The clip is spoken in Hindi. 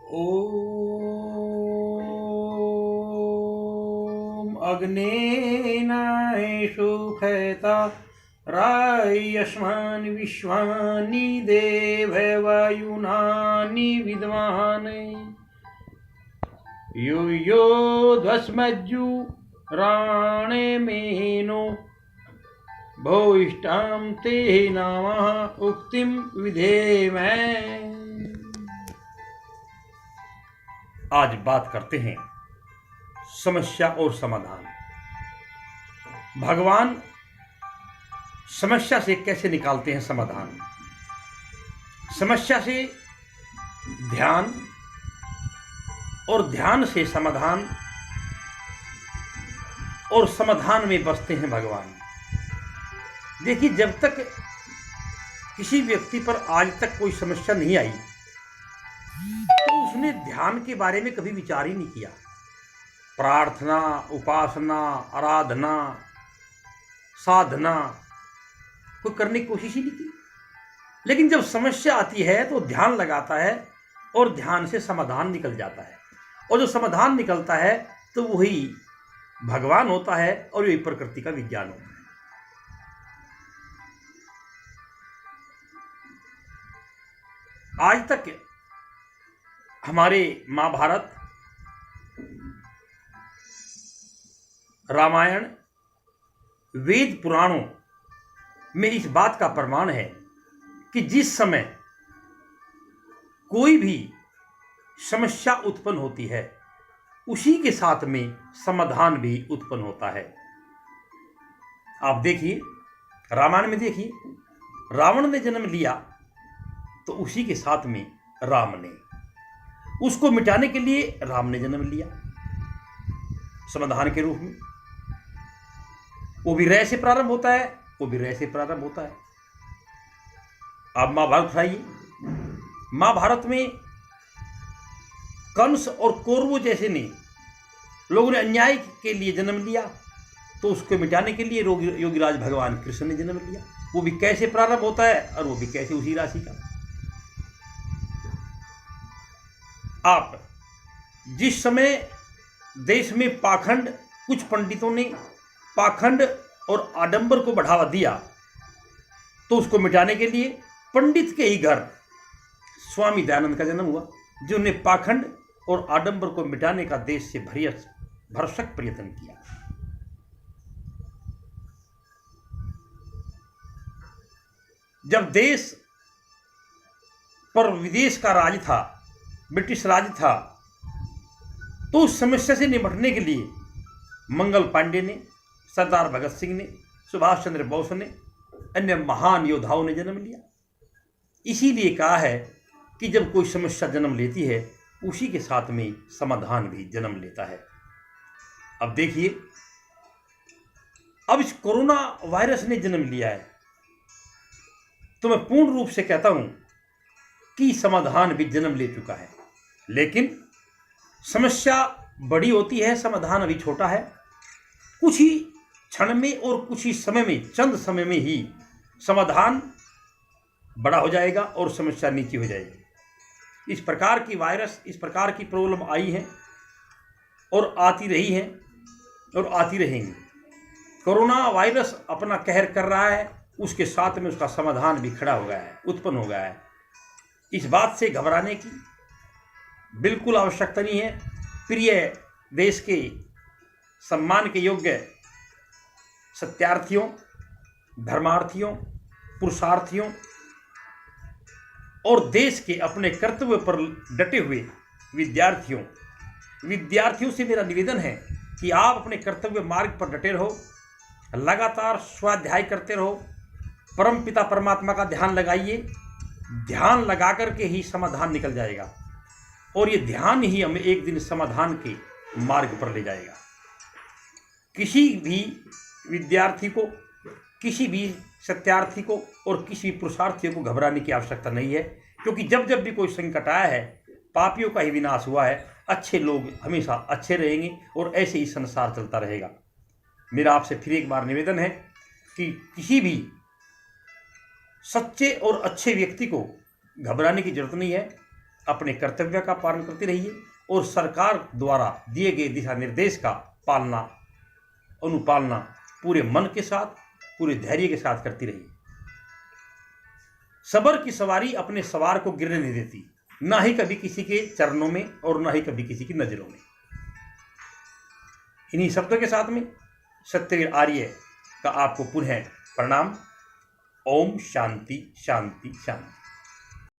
ॐ अग्नेनायेषु फयता रायस्मान् विश्वानि देववायुनानि विद्वान् यो यो ध्वस्मज्जु राणे मेनो भोष्टां ते नामः उक्तिं विधेमै। आज बात करते हैं समस्या और समाधान। भगवान समस्या से कैसे निकालते हैं समाधान। समस्या से ध्यान और ध्यान से समाधान और समाधान में बसते हैं भगवान। देखिए, जब तक किसी व्यक्ति पर आज तक कोई समस्या नहीं आई तो उसने ध्यान के बारे में कभी विचार ही नहीं किया। प्रार्थना, उपासना, आराधना, साधना कोई करने की कोशिश ही नहीं की। लेकिन जब समस्या आती है तो ध्यान लगाता है और ध्यान से समाधान निकल जाता है, और जो समाधान निकलता है तो वही भगवान होता है और वही प्रकृति का विज्ञान होता है। आज तक हमारे महाभारत, रामायण, वेद पुराणों में इस बात का प्रमाण है कि जिस समय कोई भी समस्या उत्पन्न होती है उसी के साथ में समाधान भी उत्पन्न होता है। आप देखिए, रामायण में देखिए, रावण ने जन्म लिया तो उसी के साथ में राम ने, उसको मिटाने के लिए राम ने जन्म लिया समाधान के रूप में। वो भी रय से प्रारंभ होता है, वो भी रय से प्रारंभ होता है। आप महाभारत उठाइए, महाभारत में कंस और कौरवों जैसे ने लोगों ने अन्याय के लिए जन्म लिया तो उसको मिटाने के लिए योगीराज भगवान कृष्ण ने जन्म लिया। वो भी कैसे प्रारंभ होता है और वो भी कैसे उसी राशि का। आप जिस समय देश में पाखंड, कुछ पंडितों ने पाखंड और आडंबर को बढ़ावा दिया तो उसको मिटाने के लिए पंडित के ही घर स्वामी दयानंद का जन्म हुआ, जिन्होंने पाखंड और आडंबर को मिटाने का देश से भरसक प्रयत्न किया। जब देश पर विदेश का राज था, ब्रिटिश राज था, तो उस समस्या से निपटने के लिए मंगल पांडे ने, सरदार भगत सिंह ने, सुभाष चंद्र बोस ने, अन्य महान योद्धाओं ने जन्म लिया। इसीलिए कहा है कि जब कोई समस्या जन्म लेती है उसी के साथ में समाधान भी जन्म लेता है। अब देखिए, अब इस कोरोना वायरस ने जन्म लिया है तो मैं पूर्ण रूप से कहता हूं कि समाधान भी जन्म ले चुका है। लेकिन समस्या बड़ी होती है, समाधान अभी छोटा है। कुछ ही क्षण में और कुछ ही समय में, चंद समय में ही समाधान बड़ा हो जाएगा और समस्या नीचे हो जाएगी। इस प्रकार की वायरस, इस प्रकार की प्रॉब्लम आई है और आती रही है और आती रहेंगी। कोरोना वायरस अपना कहर कर रहा है, उसके साथ में उसका समाधान भी खड़ा हो गया है, उत्पन्न हो गया है। इस बात से घबराने की बिल्कुल आवश्यकता नहीं है। प्रिय देश के सम्मान के योग्य सत्यार्थियों, धर्मार्थियों, पुरुषार्थियों और देश के अपने कर्तव्य पर डटे हुए विद्यार्थियों से मेरा निवेदन है कि आप अपने कर्तव्य मार्ग पर डटे रहो, लगातार स्वाध्याय करते रहो, परम पिता परमात्मा का ध्यान लगाइए। ध्यान लगा करके ही समाधान निकल जाएगा और ये ध्यान ही हमें एक दिन समाधान के मार्ग पर ले जाएगा। किसी भी विद्यार्थी को, किसी भी सत्यार्थी को और किसी भी पुरुषार्थी को घबराने की आवश्यकता नहीं है, क्योंकि जब जब भी कोई संकट आया है पापियों का ही विनाश हुआ है। अच्छे लोग हमेशा अच्छे रहेंगे और ऐसे ही संसार चलता रहेगा। मेरा आपसे फिर एक बार निवेदन है कि किसी भी सच्चे और अच्छे व्यक्ति को घबराने की जरूरत नहीं है। अपने कर्तव्य का पालन करते रहिए और सरकार द्वारा दिए गए दिशा निर्देश का पालना अनुपालना पूरे मन के साथ, पूरे धैर्य के साथ करती रहिए। सबर की सवारी अपने सवार को गिरने नहीं देती, ना ही कभी किसी के चरणों में और ना ही कभी किसी की नजरों में। इन्हीं शब्दों के साथ में सत्यवीर आर्य का आपको पुनः प्रणाम। ओम शांति शांति शांति।